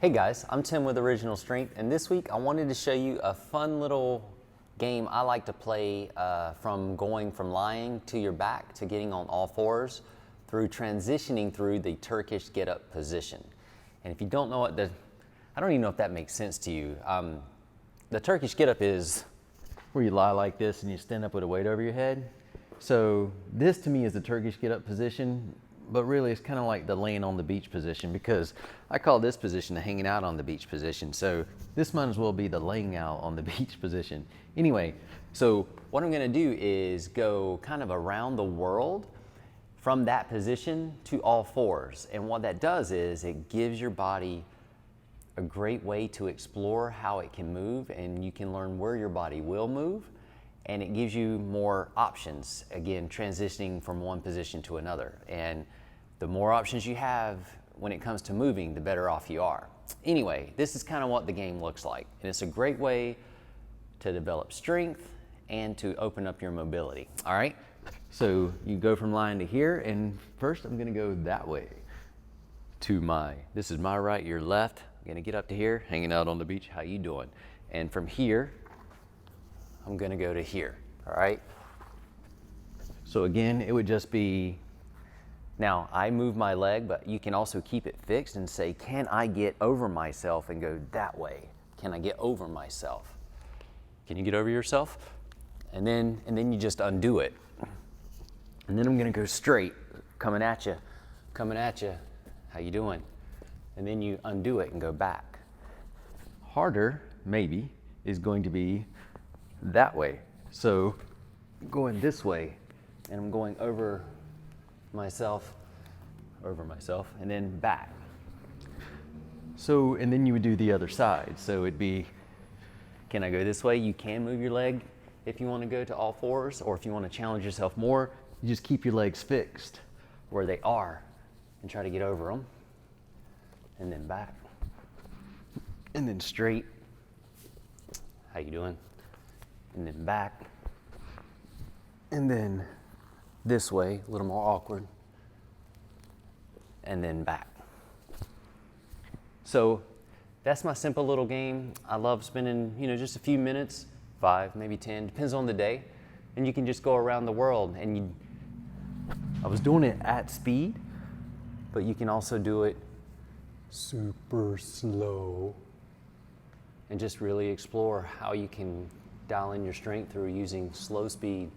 Hey guys, I'm Tim with Original Strength, and this week I wanted to show you a fun little game I like to play from going from lying to your back to getting on all fours through transitioning through the Turkish get-up position. And if you don't know what I don't even know if that makes sense to you. The Turkish get-up is where you lie like this and you stand up with a weight over your head. So this to me is the Turkish get-up position, but really it's kind of like the laying on the beach position, because I call this position the hanging out on the beach position. So this might as well be the laying out on the beach position. Anyway, so what I'm gonna do is go kind of around the world from that position to all fours. And what that does is it gives your body a great way to explore how it can move, and you can learn where your body will move, and it gives you more options, again, transitioning from one position to another. And the more options you have when it comes to moving, the better off you are. Anyway, this is kind of what the game looks like, and it's a great way to develop strength and to open up your mobility. All right, so you go from lying to here, and first I'm gonna go that way to this is my right, your left. I'm gonna get up to here, hanging out on the beach, how you doing? And from here, I'm gonna go to here, all right? So again, it would just be, now I move my leg, but you can also keep it fixed and say, can I get over myself and go that way? Can I get over myself? Can you get over yourself? And then you just undo it. And then I'm gonna go straight, coming at you, how you doing? And then you undo it and go back. Harder, maybe, is going to be that way. So going this way, and I'm going over myself, and then back. So, and then you would do the other side. So it'd be, can I go this way? You can move your leg if you want to go to all fours, or if you want to challenge yourself more, you just keep your legs fixed where they are and try to get over them, and then back, and then straight. How you doing? And then back, and then this way, a little more awkward, and then back. So that's my simple little game. I love spending, just a few minutes, 5, maybe 10, depends on the day, and you can just go around the world. And I was doing it at speed, but you can also do it super slow and just really explore how you can dial in your strength through using slow speed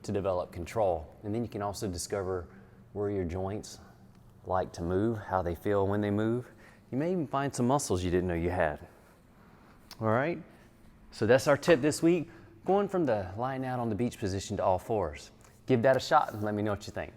to develop control. And then you can also discover where your joints like to move, how they feel when they move. You may even find some muscles you didn't know you had. All right, so that's our tip this week, going from the lying out on the beach position to all fours. Give that a shot and let me know what you think.